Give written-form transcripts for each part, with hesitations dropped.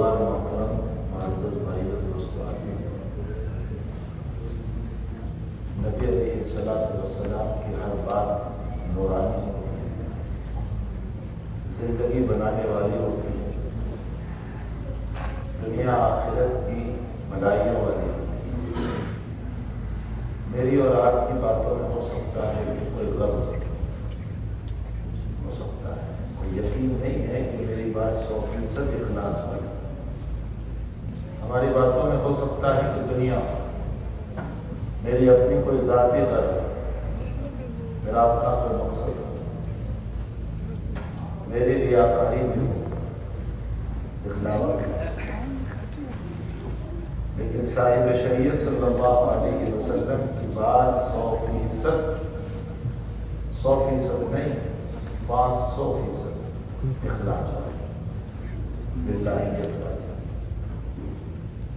بزرگوار محترم معزز بھائی دوستو عزیز، نبی علیہ السلام کی ہر بات نورانی ہوتی ہے، زندگی بنانے والی ہوتی ہے، دنیا آخرت کی بھلائیوں والی ہوتی ہے۔ میری اور آپ کی باتوں میں ہو سکتا ہے کہ کوئی غرض ہو سکتا ہے، کوئی یقین نہیں ہے کہ میری بات 100% اخلاص والی۔ ہماری باتوں میں ہو سکتا ہے کہ دنیا میری اپنی کوئی ذاتی غرض ہے، میرا اپنا کوئی مقصد ہے، میری ریاکاری بھی ہو، دکھلاوا بھی ہو، لیکن صاحب شریعت صلی اللہ علیہ وسلم کی بات 100% نہیں، 500% اخلاص والی، للہیت والی،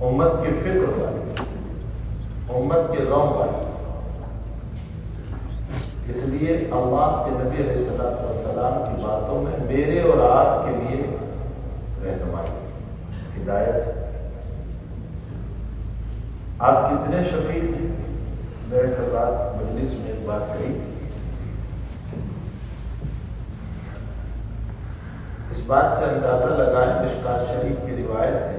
امت کی فکر والی، امت کے غم والی۔ اس لیے اللہ کے نبی علیہ السلام کی باتوں میں میرے اور آپ کے لیے رہنمائی، ہدایت ہے۔ آپ کتنے شفیق ہیں؟ میں کل رات مجلس میں ایک بات کہی تھی، اس بات سے اندازہ لگائیں، مشکات شریف کی روایت ہے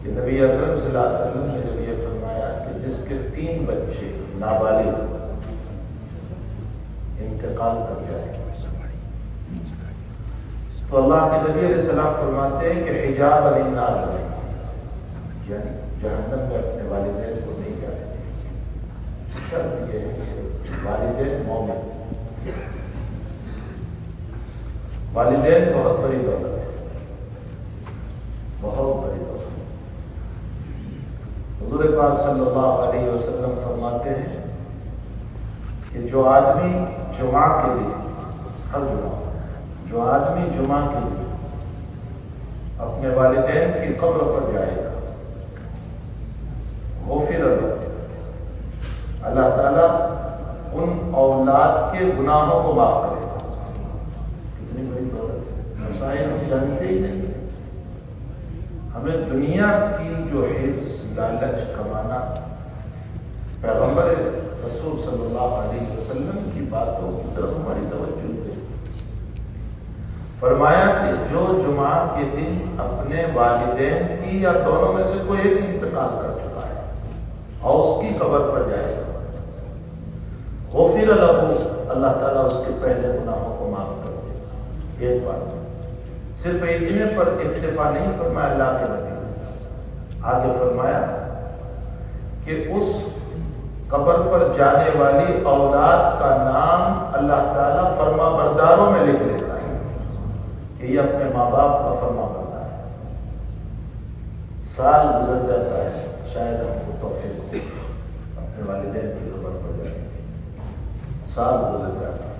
کہ نبی اکرم صلی اللہ علیہ وسلم نے جب یہ فرمایا کہ جس کے 3 بچے نابالغ انتقال کر جائے تو اللہ کے نبی علیہ السلام فرماتے ہیں کہ حجاب علی النار بنائیں گے، یعنی جہنم میں اپنے والدین کو نہیں جانے دیں گے۔ شرط یہ ہے کہ والدین مومن، والدین بہت بڑی دولت ہے، بہت بڑی دولت۔ حضور پاک صلی اللہ علیہ وسلم فرماتے ہیں کہ جو آدمی جمعہ کے دن، ہر جمعہ، جو آدمی جمعہ کے دن اپنے والدین کی قبر پر جائے گا، غفر له، اللہ تعالیٰ ان اولاد کے گناہوں کو معاف کرے گا۔ کتنی بڑی دولت ہے، مسائل ہم جانتے ہی نہیں۔ ہمیں دنیا کی جو حفظ، لالچ، کمانا، پیغمبر رسول صلی اللہ علیہ وسلم کی باتوں کی طرف ہماری توجہ دے۔ فرمایا کہ جو جمعہ کے دن اپنے والدین کی یا دونوں میں سے کوئی ایک انتقال کر چکا ہے اور اس کی قبر پر جائے گا، غفر له، اللہ تعالیٰ اس کے پہلے گناہوں کو معاف کر دے گا۔ ایک بات، صرف اتنے پر اکتفا نہیں فرمایا اللہ کے نبی نے، آگے فرمایا کہ اس قبر پر جانے والی اولاد کا نام اللہ تعالیٰ فرما برداروں میں لکھ لیتا ہے کہ یہ اپنے ماں باپ کا فرما بردار ہے۔ سال گزر جاتا ہے، شاید ہم کو توفیق ہو اپنے والدین کی قبر پر جانے کی، سال گزر جاتا ہے۔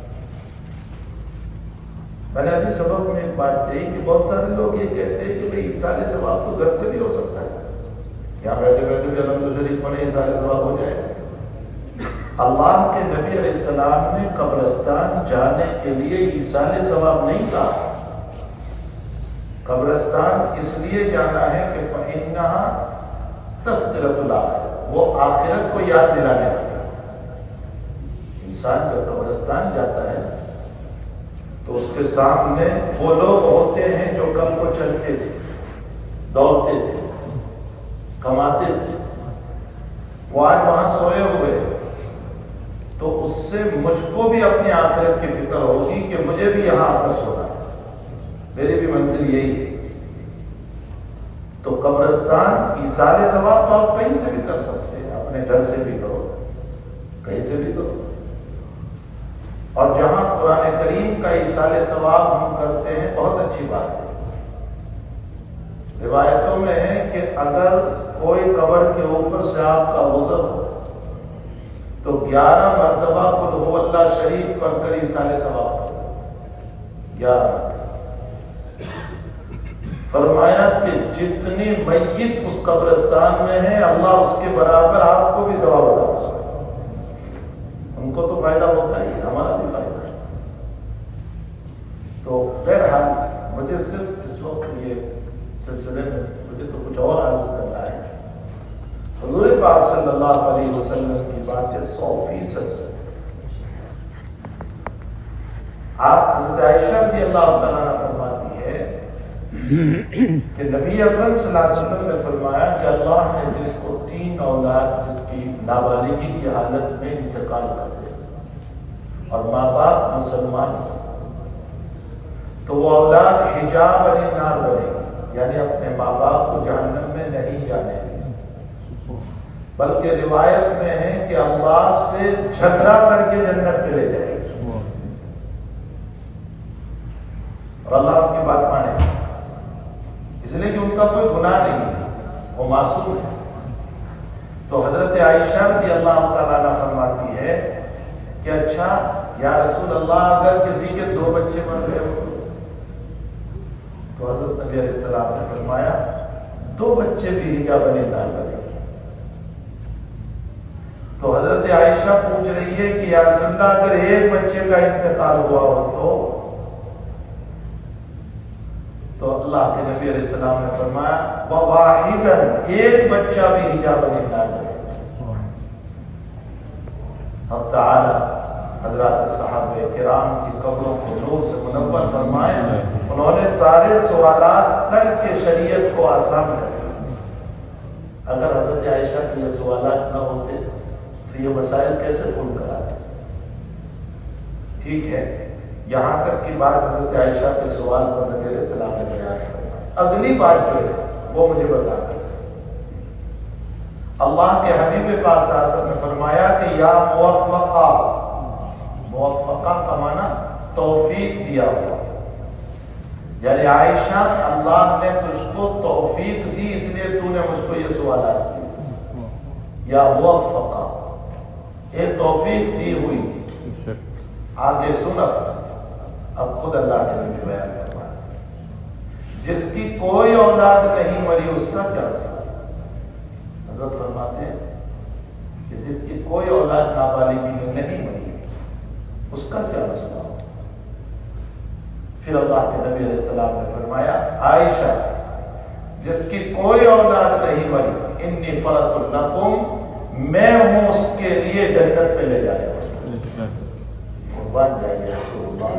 میں نے ابھی سبق میں ایک بات کہی کہ بہت سارے لوگ یہ کہتے ہیں کہ بھئی ایصال ثواب تو گھر سے بھی ہو سکتا ہے، یہاں بیٹھے بیٹھے بھی الحمد شریف پڑھیں ایصال ثواب ہو جائے۔ اللہ کے نبی علیہ السلام نے قبرستان جانے کے لیے ایصال ثواب نہیں کہا، قبرستان اس لیے جانا ہے کہ فإنہا تذکرۃ الآخرہ، وہ آخرت کو یاد دلانے والا۔ انسان جب قبرستان جاتا ہے تو اس کے سامنے وہ لوگ ہوتے ہیں جو کل کو چلتے تھے، دوڑتے تھے، کماتے تھے، وہ آج وہاں سوئے ہوئے، تو اس سے مجھ کو بھی اپنی آخرت کی فکر ہوگی کہ مجھے بھی یہاں آ کر سونا ہے، میری بھی منزل یہی ہے۔ تو قبرستان ایصال ثواب تو آپ کہیں سے بھی کر سکتے ہیں، اپنے گھر سے بھی کرو، کہیں سے بھی کرو۔ اور جہاں قرآن کریم کا ایصال ثواب ہم کرتے ہیں، بہت اچھی بات ہے۔ روایتوں میں ہے کہ اگر کوئی قبر کے اوپر سے آپ کا گزر ہو تو 11 مرتبہ قل هو اللہ شریف پڑھ کر ایصال ثواب کرو، 11 مرتبہ۔ فرمایا کہ جتنی میت اس قبرستان میں ہے، اللہ اس کے برابر آپ کو بھی ثواب عطا فرمائے۔ ان کو تو فائدہ ہوتا ہی، ہمارا بھی فائدہ ہے۔ تو بہرحال مجھے صرف اس وقت یہ سلسلے میں مجھے تو کچھ اور عرض کرنا ہے. حضور پاک صلی اللہ علیہ وسلم کی باتیں 100% سچ. آپ حضرت عائشہ رضی اللہ تعالیٰ عنہ فرماتی ہے کہ نبی اکرم صلی اللہ علیہ وسلم نے فرمایا کہ اللہ نے جس کو 3 اولاد جس کی نابالغی کی حالت میں انتقال کر دے اور ماں باپ مسلمان ہو تو وہ اولاد حجاب عن النار بنے گی، یعنی اپنے ماں باپ کو جہنم میں نہیں جانے گی، بلکہ روایت میں ہے کہ اللہ سے جھگڑا کر کے جنت میں لے جائے گی اور اللہ ان کی بات مانے گا، اس لیے کہ ان کا کوئی گناہ نہیں ہے، وہ معصوم ہے. تو حضرت عائشہ رضی اللہ تعالیٰ عنہ فرماتی ہے کہ اچھا یا رسول اللہ اگر کسی کے 2 بچے مر گئے ہو تو حضرت نبی علیہ السلام نے فرمایا 2 بچے بھی حجاب عن النار بنے گے. تو حضرت عائشہ پوچھ رہی ہے کہ یا رسول اللہ اگر ایک بچے کا انتقال ہوا ہو تو اللہ کے نبی علیہ السلام نے فرمایا وَوَاحِدًا، ایک بچہ بھی حجاب عن النار بنے گا. حق تعالی حضرات صحابہ کرام کی قبروں کو نور سے منور فرمائے. انہوں نے سارے سوالات کر کے شریعت کو آسان کر دیا. اگر حضرت عائشہ کے یہ سوالات نہ ہوتے تو یہ مسائل کیسے حل کراتے. ٹھیک ہے، یہاں تک کی بات حضرت عائشہ کے سوال پر نبی علیہ السلام نے بیان فرمایا. اگلی بات جو ہے وہ مجھے بتانا ہے. اللہ کے حبیب پاک صلی اللہ علیہ وسلم نے فرمایا کہ یا موفقہ، موفقہ کا معنی توفیق دیا ہوا، یعنی عائشہ اللہ نے تجھ کو توفیق دی اس لیے تو نے مجھ کو یہ سوالات کیے. یا موفقہ، یہ توفیق دی ہوئی. آگے سن اب خود اللہ کے نبی بیان فرما رہے جس کی کوئی اولاد نہیں مری اس کا کیا مسئلہ. حضرت فرماتے ہیں کہ جس کی کوئی اولاد نابالغی میں نہیں مری اس کا کیا مسئلہ. پھر اللہ کے نبی علیہ السلام نے فرمایا عائشہ جس کی کوئی اولاد نہیں مری انی فرط لکم، میں ہوں اس کے لیے جنت میں لے جانے والا. قربان جائیے رسول اللہ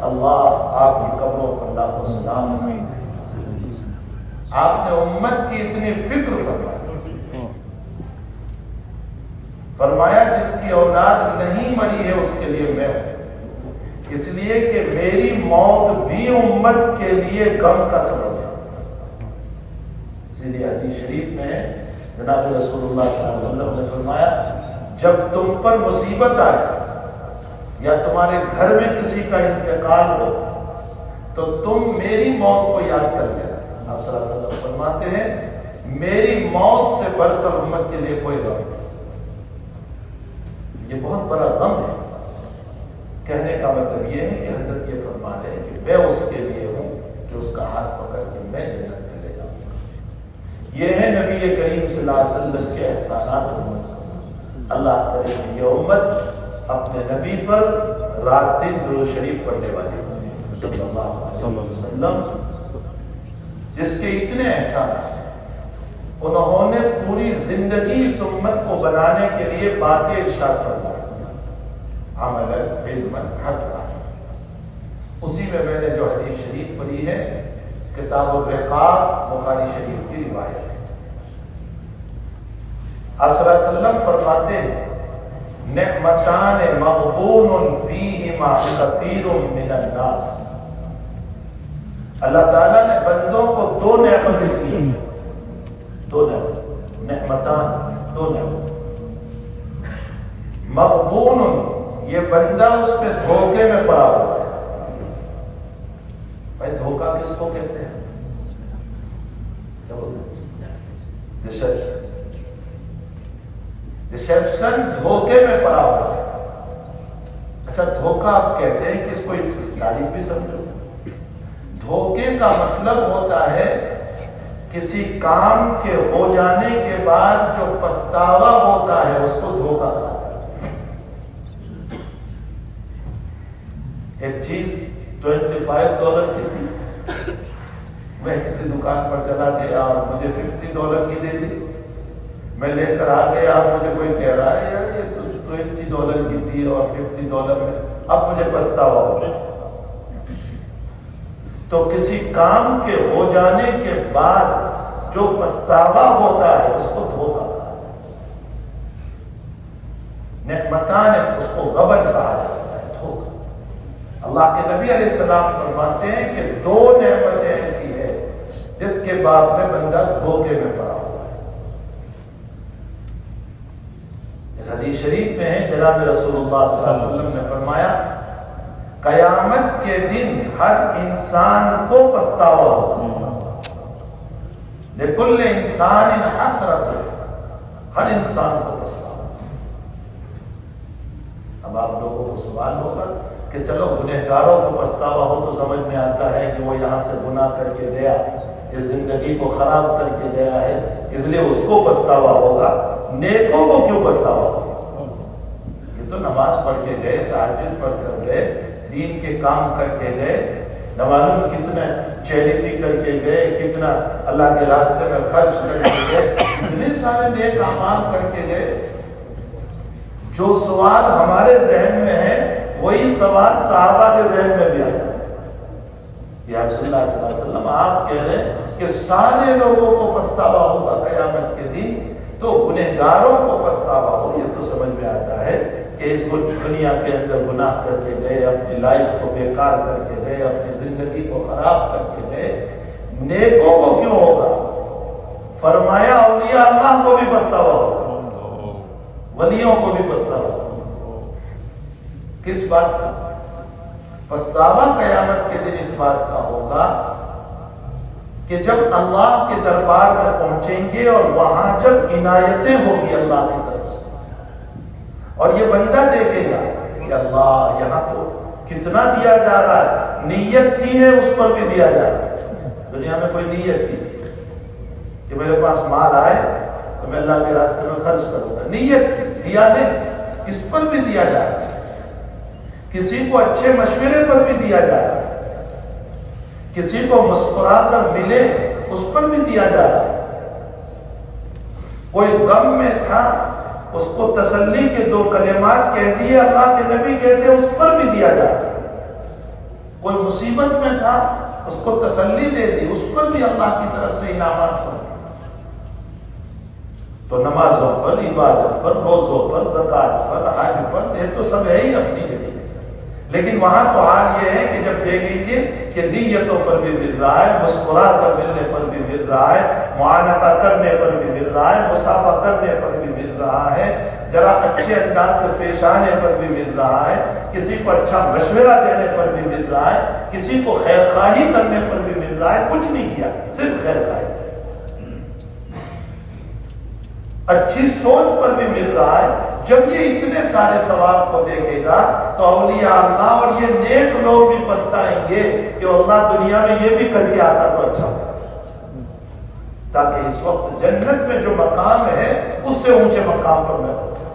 اللہ آپ کی قبروں پر لاکھوں سلام. آپ نے امت کی اتنی فکر فرمایا جس کی اولاد نہیں مری ہے اس کے لیے میں ہوں، اس لیے کہ میری موت بھی امت کے لیے غم کا سبب ہے. اسی لیے حدیث شریف میں جناب رسول اللہ صلی اللہ علیہ وسلم نے فرمایا جب تم پر مصیبت آئے یا تمہارے گھر میں کسی کا انتقال ہو تو تم میری موت کو یاد کر لینا. آپ صلی اللہ علیہ وسلم فرماتے ہیں میری موت سے بڑھ کر امت کے لیے کوئی غم نہیں. یہ بہت بڑا غم ہے. کہنے کا مطلب یہ ہے کہ حضرت یہ فرما رہے ہیں کہ میں اس کے لیے ہوں کہ اس کا ہاتھ پکڑ کے میں جنت میں لے جاؤں گا. یہ ہے نبی کریم صلی اللہ علیہ وسلم کے احسانات امت. اللہ کرے کہ یہ امت اپنے نبی پر رات دن درود شریف پڑھنے والی صلی اللہ علیہ وسلم جس کے اتنے احسانات ہیں. انہوں نے پوری زندگی اس امت کو بنانے کے لیے باتیں ارشاد فرمائی عمل علم حقا. اسی میں نے جو حدیث شریف پڑھی ہے کتاب الرقاق بخاری شریف کی روایت ہے. آپ صلی اللہ علیہ وسلم فرماتے ہیں نعمتان مغبون فیہما کثیر من الناس. اللہ تعالیٰ نے بندوں کو 2 نعمتیں دی ہیں. 2 نعمتان 2 نعمت. مغبون یہ بندہ اس پہ دھوکے میں پڑا ہوا ہے. بھائی دھوکہ کس کو کہتے ہیں؟ کیا بولتے ہیں؟ ڈسیپشن دھوکے میں پڑا ہوا ہے. اچھا دھوکہ آپ کہتے ہیں کہ اس کو تعریف بھی سمجھو. دھوکے کا مطلب ہوتا ہے کسی کام کے ہو جانے کے بعد جو پچھتاوا ہوتا ہے اس کو دھوکہ کہا جاتا ہے. ایک چیز $25 کی تھی، میں کسی دکان پر چلا گیا اور مجھے $50 کی دے دی، میں لے کر آ گیا، اب مجھے کوئی کہہ رہا ہے یار یہ تو $20 کی تھی اور $50 میں، اب مجھے پچھتاوا ہو رہا ہے۔ تو کسی کام کے ہو جانے کے بعد جو پچھتاوا ہوتا ہے اس کو دھوکا کہا جاتا ہے، نعمتان اس کو غبن کہا جاتا ہے، دھوکا۔ اللہ کے نبی علیہ السلام فرماتے ہیں کہ 2 نعمتیں ایسی ہیں جس کے بعد میں بندہ دھوکے میں پڑا ہوا ہے۔ حدیث شریف میں ہے، جناب رسول اللہ صلی اللہ علیہ وسلم نے فرمایا قیامت کے دن ہر انسان کو پچھتاوا ہوگا، لکل انسان حسرت، ہر انسان کو پچھتاوا۔ اب آپ لوگوں کو سوال ہوگا کہ چلو گنہگاروں کو پچھتاوا ہو تو سمجھ میں آتا ہے کہ وہ یہاں سے گناہ کر کے گیا، اس زندگی کو خراب کر کے گیا ہے، اس لیے اس کو پچھتاوا ہوگا، نیکوں کو کیوں پچھتاوا ہوگا؟ یہ تو نماز پڑھ کے گئے، تہجد پڑھ کر گئے، دین کے کام کر کے گئے، نہ معلوم کتنا چیریٹی کر کے گئے، کتنا اللہ کے راستے میں خرچ کر کے گئے، کتنے سارے نیک اعمال کر کے گئے۔ جو سوال ہمارے ذہن میں ہے وہی سوال صحابہ کے ذہن میں بھی آیا کہ رسول اللہ صلی اللہ علیہ وسلم آپ کہہ رہے ہیں کہ سارے لوگوں کو پچھتاوا ہوگا قیامت کے دن، تو گنہگاروں کو پچھتاوا ہو۔ یہ تو سمجھ میں آتا ہے کہ اس دنیا کے اندر گناہ کر کے گئے، اپنی لائف کو بیکار کر کے گئے، اپنی زندگی کو خراب کر کے گئے، نیکوں کو کیوں ہوگا؟ فرمایا اولیاء اللہ کو بھی پچھتاوا ہوگا، ولیوں کو بھی پچھتاوا ہوگا۔ کس بات کا پچھتاوا؟ قیامت کے دن اس بات کا ہوگا کہ جب اللہ کے دربار میں پہنچیں گے اور وہاں جب عنایتیں ہوگی اللہ کی طرف سے، اور یہ بندہ دیکھے گا کہ اللہ یہاں تو کتنا دیا جا رہا ہے، نیت تھی ہے اس پر بھی دیا جا رہا ہے۔ دنیا میں کوئی نیت کی تھی کہ میرے پاس مال آئے تو میں اللہ کے راستے میں خرچ کروں گا، نیت تھی، دیا نہیں، اس پر بھی دیا جا رہا ہے۔ کسی کو اچھے مشورے پر بھی دیا جا رہا ہے، کسی کو مسکرا کر ملے اس پر بھی دیا جا رہا ہے۔ کوئی غم میں تھا اس کو تسلی کے 2 کلمات کہہ دیے اللہ کے نبی کہتے اس پر بھی دیا جا رہا ہے۔ کوئی مصیبت میں تھا اس کو تسلی دے دی، اس پر بھی اللہ کی طرف سے انعامات ہوتے۔ تو نمازوں پر، عبادت پر، روزوں پر، زکات پر، حج پر، یہ تو سب ہے ہی اپنی جگہ، لیکن وہاں تو حال یہ ہے کہ جب دیکھیں گے کہ نیتوں پر بھی مل رہا ہے، مسکرا کر ملنے پر بھی مل رہا ہے، معانقہ کرنے پر بھی مل رہا ہے، مسافہ کرنے پر بھی مل رہا ہے، ذرا اچھے انداز سے پیش آنے پر بھی مل رہا ہے، کسی کو اچھا مشورہ دینے پر بھی مل رہا ہے، کسی کو خیر خواہی کرنے پر بھی مل رہا ہے، کچھ نہیں کیا، صرف خیر خواہی، اچھی سوچ پر بھی مل رہا ہے۔ جب یہ اتنے سارے ثواب کو دیکھے گا تو اولیاء اللہ اور یہ نیک لوگ بھی پچھتائیں گے کہ اللہ دنیا میں یہ بھی کر کے آتا تو اچھا ہوتا، تاکہ اس وقت جنت میں جو مقام ہے اس سے اونچے مقام پر میں ہوتا۔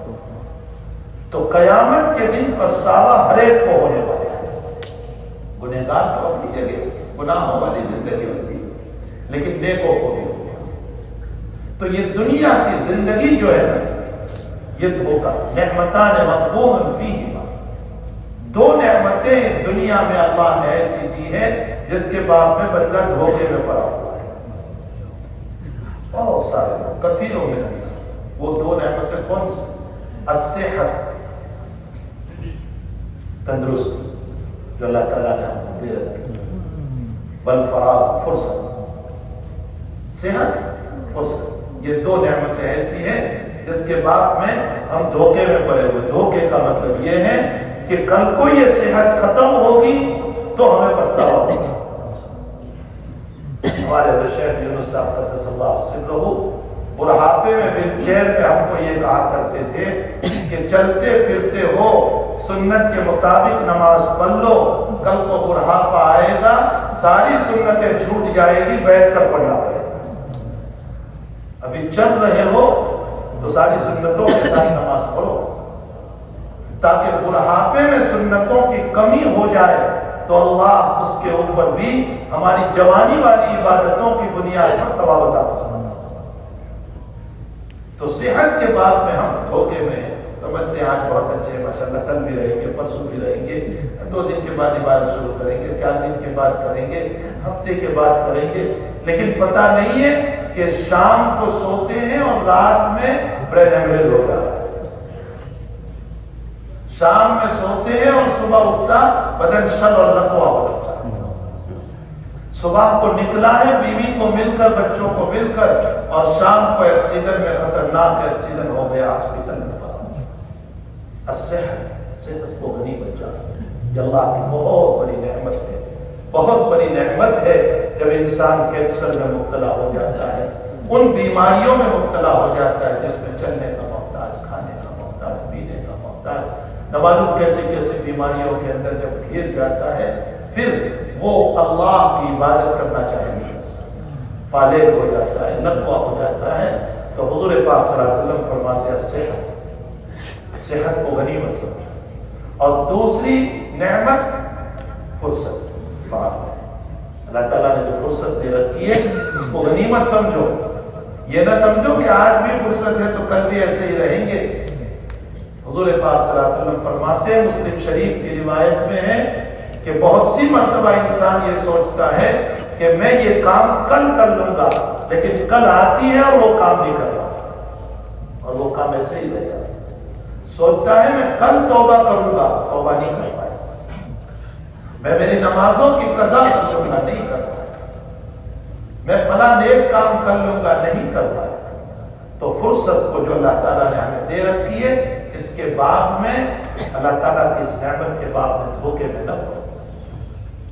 تو قیامت کے دن پچھتاوا ہر ایک کو ہونے والا ہے۔ گنہگار تو اپنی جگہ گناہوں والی زندگی ہوتی ہے، لیکن نیکوں کو بھی ہوگا۔ تو یہ دنیا کی زندگی جو ہے نا، یہ دھوکہ، نعمتان مغبون فیہما، 2 نعمتیں اس دنیا میں اللہ نے ایسی دی ہے جس کے بعد میں بندہ دھوکے میں پڑا ہوا ہے۔ بہت سارے کثیروں میں نہیں، وہ 2 نعمتیں کون سی؟ الصحت، تندرستی جو اللہ تعالیٰ نے ہم کو دے رکھی، والفراغ، فرصت، صحت، فرصت، یہ 2 نعمتیں ایسی ہیں جس کے بعد میں ہم دھوکے میں پڑے ہوئے۔ دھوکے کا مطلب یہ ہے کہ کل کو یہ صحت ختم ہوگی تو ہمیں پچھتاوا ہوگا۔ ہمارے حضرت شیخ یونس صاحب قدس اللہ سرہ بڑھاپے میں ویل چیئر پہ ہم کو یہ کہا کرتے تھے کہ چلتے پھرتے ہو، سنت کے مطابق نماز پڑھ لو، کل کو بڑھاپا آئے گا ساری سنتیں چھوٹ جائے گی، بیٹھ کر پڑھنا پڑے گا۔ ابھی چل رہے ہو تو ساری سنتوں کے ساتھ نماز پڑھو، تاکہ بڑھاپے میں سنتوں کی کمی ہو جائے تو اللہ اس کے اوپر بھی ہماری جوانی والی عبادتوں کی بنیاد پر ثواب عطا فرماتا ہے۔ تو صحت کے بعد میں ہم دھوکے میں سمجھتے ہیں آج بہت اچھے ہیں ماشاءاللہ، کل بھی رہیں گے، پرسوں بھی رہیں گے، 2 دن کے بعد عبادت شروع کریں گے، 4 دن کے بعد کریں گے، ہفتے کے بعد کریں گے، لیکن پتہ نہیں ہے کہ شام کو سوتے ہیں اور رات میں برین ہیمریج ہو جا رہا ہے۔ شام میں سوتے ہیں اور صبح اٹھتا بدن شل اور لقوا ہو چکا ہے۔ صبح کو نکلا ہے بیوی کو مل کر، بچوں کو مل کر، اور شام کو ایکسیڈنٹ میں خطرناک ایکسیڈنٹ ہو گیا، ہاسپٹل میں پڑا۔ صحت کو غنیمت جانا یہ اللہ کی بہت بڑی نعمت ہے، بہت بڑی نعمت ہے۔ جب انسان کینسر میں مبتلا ہو جاتا ہے، ان بیماریوں میں مبتلا ہو جاتا ہے جس میں چلنے کا محتاج، کھانے کا محتاج، پینے کا محتاج، نہ معلوم کیسے کیسے بیماریوں کے اندر جب گھر جاتا ہے، پھر وہ اللہ کی عبادت کرنا چاہے نہیں، فالج ہو جاتا ہے، لقوا ہو جاتا ہے۔ تو حضور پاک صلی اللہ علیہ وسلم فرماتے ہیں صحت کو غنیمت سمجھو، اور دوسری نعمت فرصت، فراغ ہے۔ اللہ تعالیٰ نے جو فرصت دے رکھی ہے اس کو غنیمت سمجھو، یہ نہ سمجھو کہ آج بھی فرصت ہے تو کل بھی ایسے ہی رہیں گے۔ حضور پاک صلی اللہ علیہ وسلم فرماتے ہیں، مسلم شریف کی روایت میں ہے کہ بہت سی مرتبہ انسان یہ سوچتا ہے کہ میں یہ کام کل کر لوں گا، لیکن کل آتی ہے اور وہ کام نہیں کر رہا، اور وہ کام ایسے ہی رہ جاتا ہے۔ سوچتا ہے میں کل توبہ کروں گا، توبہ نہیں کر پائے، میں میری نمازوں کی قضا کر لوں گا، نہیں کر پائے، میں فلاں نیک کام کر لوں گا، نہیں کر پائے۔ تو فرصت کو جو اللہ تعالیٰ نے ہمیں دے رکھی ہے، اس کے بعد میں اللہ تعالیٰ کی اس نعمت کے بعد میں دھوکے میں نہ پڑو۔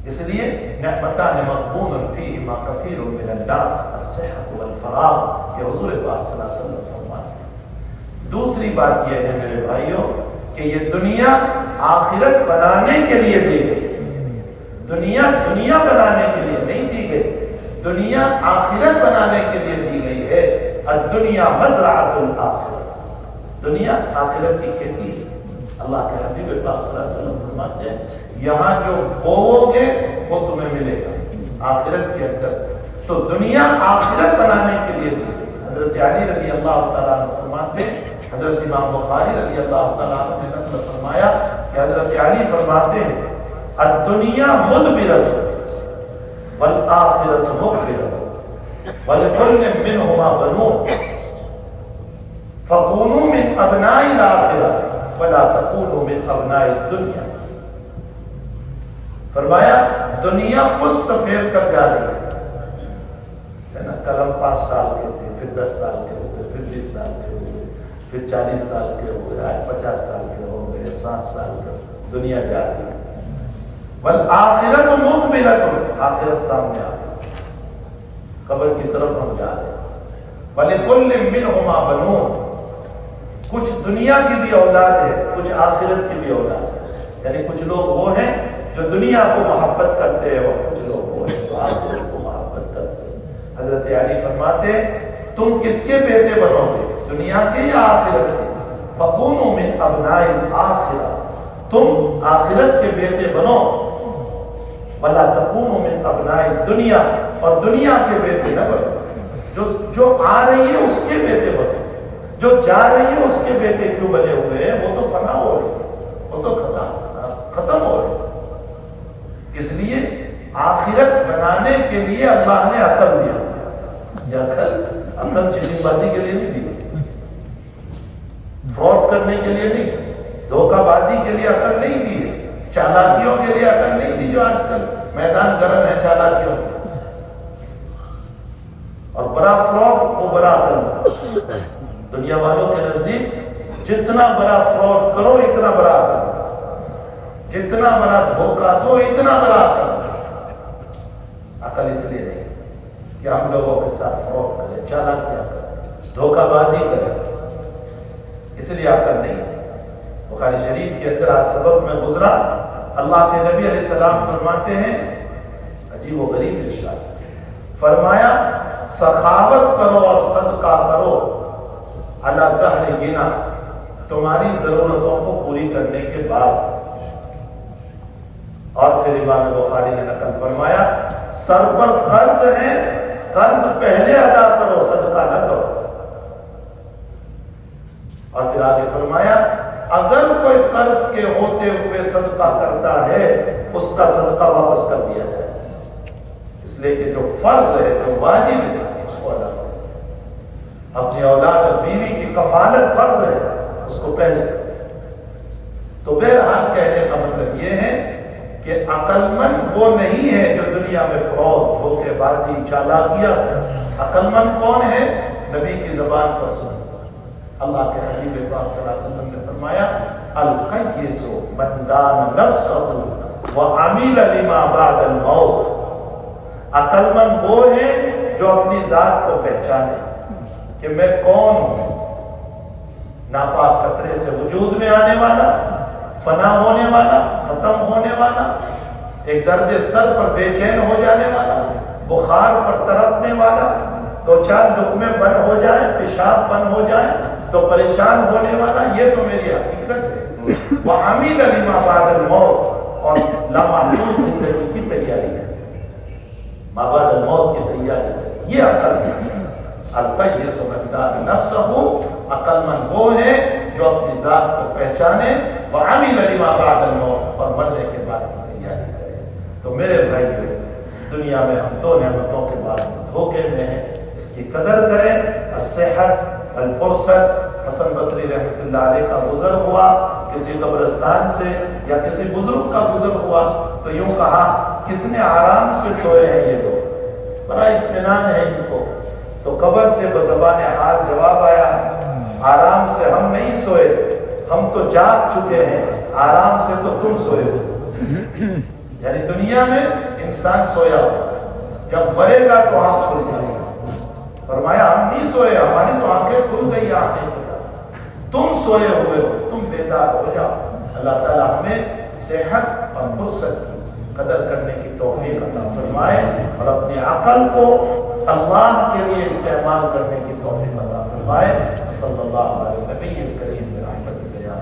اس لیے نعمتان مغبون فیہما کثیر من الناس الصحۃ والفراغ، یہ حضور پاک صلی اللہ علیہ وسلم فرماتے ہیں۔ دوسری بات یہ ہے میرے بھائیوں کہ یہ دنیا آخرت بنانے کے لیے دی گئی، دنیا بنانے کے لیے نہیں دی گئی، دنیا آخرت بنانے کے لیے دی گئی ہے۔ الدنیا مزرعۃ الآخرہ، دنیا آخرت کی کھیتی ہے۔ اللہ کے حبیب پاک صلی اللہ علیہ وسلم فرماتے ہیں یہاں جو بوؤ گے وہ تمہیں ملے گا آخرت کے اندر۔ تو دنیا آخرت بنانے کے لیے دی گئی۔ حضرت علی رضی اللہ تعالیٰ عنہ فرماتے ہیں، حضرت امام بخاری رضی اللہ تعالیٰ عنہ نے نقل فرمایا کہ حضرت علی فرماتے ہیں الدنیا مدبرۃ والآخرۃ مقبلۃ ولکل منہما بنون فکونوا من ابناء الآخرہ ولا تکونوا من ابناء الدنیا۔ فرمایا دنیا پشت پھیر کر جا رہی ہے نا، کل ہم 5 سال کے تھے، پھر 10 سال کے ہو گئے، پھر 20 سال کے ہو گئے، پھر 40 سال کے ہو گئے، آج 50 سال کے ہو گئے، 60 سال کے، دنیا جا رہی ہے۔ والآخرت مقبلۃ، آخرت سامنے آ گئی، قبر کی طرف ہم جا رہے ہیں۔ وَلِكُلٍّ مِّنْهُمَا بَنُونَ، کچھ دنیا کی بھی اولاد ہے، کچھ آخرت کی بھی اولاد ہے، یعنی کچھ لوگ وہ ہیں جو دنیا کو محبت کرتے ہیں اور کچھ لوگ وہ ہیں جو آخرت کو محبت کرتے ہیں۔ حضرت علی فرماتے تم کس کے بیٹے بنو گے، دنیا کے یا آخرت کے؟ فَكُونُوا مِنْ أَبْنَاءِ الْآخِرَةِ، تم آخرت کے بیٹے بنو، وَلَا تَكُونُوا مِنْ أَبْنَاءِ الدُّنْيَا، اور دنیا کے بیٹے نہ بنو، جو آ رہی ہے اس کے بیٹے بنو، جو جا رہی ہے اس کے بیٹے کیوں بنے ہوئے ہیں؟ وہ تو فنا ہو رہی، وہ تو ختم ہو رہی۔ اس لیے آخرت بنانے کے لیے اللہ نے عقل دیا، یہ عقل چیٹنگ بازی کے لیے نہیں دی، فراڈ کرنے کے لیے نہیں، دھوکہ بازی کے لیے عقل نہیں دی، چالاکیوں کے لیے عقل نہیں دی، جو آج کل میدان گرم ہے چالاکیوں کے، اور بڑا فراڈ وہ بڑا عقل۔ دنیا والوں کے نزدیک جتنا بڑا فراڈ کرو اتنا بڑا عقل، جتنا بڑا دھوکہ دو اتنا بڑا عقل۔ عقل اس لیے نہیں کہ ہم لوگوں کے ساتھ فراڈ کریں، چالاکیاں کریں، دھوکہ بازی کریں، اس لیے عقل نہیں۔ بخاری شریف کے اندر آج سبق میں گزرا، اللہ کے نبی علیہ السلام فرماتے ہیں، عجیب و غریب ارشاد فرمایا، سخاوت کرو اور صدقہ کرو علی ظہر غنا، تمہاری ضرورتوں کو پوری کرنے کے بعد، اور پھر امام بخاری نے نقل فرمایا سر پر قرض ہے، قرض پہلے ادا کرو، صدقہ نہ کرو۔ اور پھر آگے فرمایا اگر کوئی قرض کے ہوتے ہوئے صدقہ کرتا ہے اس کا صدقہ واپس کر دیا جائے، اس لیے کہ جو فرض ہے، جو واجب ہے، اس کو ادا کرو۔ اپنی اولاد اور بیوی کی کفالت فرض ہے، اس کو پہلے کرو۔ تو بہرحال کہنے کا مطلب یہ ہے کہ عقل مند وہ نہیں ہے جو دنیا میں فروغ، دھوکے بازی، چالاکیاں کرے۔ عقل مند کون ہے؟ نبی کی زبان پر سن، اللہ کے حبیب پاک صلی اللہ علیہ وسلم نے فرمایا القیس من دان نفسہ وعمل لما بعد الموت۔ عقل مند وہ ہے جو اپنی ذات کو پہچانے کہ میں کون ہوں، ناپاک قطرے سے وجود میں آنے والا، فنا ہونے والا، ختم ہونے والا، ایک درد سر پر بے چین ہو جانے والا، بخار پر تڑپنے والا، دو چار لقمے بند ہو جائیں، پیشاب بند ہو جائیں تو پریشان ہونے والا، یہ تو میری حقیقت ہے۔ وَعَمِلَ لِمَا بَعْدَ الْمَوْتِ، اور لامحدود زندگی کی تیاری ہے، ما بعد الموت کی تیاری ہے، یہ عقل ہے۔ القیس من دان نفسہ، عقل مند وہ ہے جو اپنی ذات کو پہچانے، وعمل لما بعد الموت، اور مرنے کے بعد کی تیاری کرے۔ تو میرے بھائیو، دنیا میں ہم دو نعمتوں کے بعد دھوکے میں ہیں، اس کی قدر کریں۔ الصحت، الفرصت، حسن بصری رحمۃ اللہ علیہ کا گزر ہوا کسی قبرستان سے یا کسی بزرگ کا گزر ہوا تو یوں کہا کتنے آرام سے سوئے ہیں یہ لوگ، بڑا اطمینان ہے ان کو۔ تو قبر سے بزبان حال جواب آیا آرام سے ہم نہیں سوئے، ہم تو جاگ چکے ہیں، آرام سے تو تم سوئے ہو۔ یعنی دنیا میں انسان سویا ہوا، جب مرے گا تو آنکھ کھل جائے گا۔ فرمایا ہم نہیں سوئے، ہماری تو آنکھیں کھل گئی آنے کے بعد، تم سوئے ہوئے ہو، تم بیدار ہو جاؤ۔ اللہ تعالیٰ ہمیں صحت اور فرصت کی قدر کرنے کی توفیق عطا فرمائے اور اپنی عقل کو اللہ کے لیے استعمال کرنے کی توفیق عطا فرمائے۔ صلی اللہ علیہ نبی کریم برحمتہ۔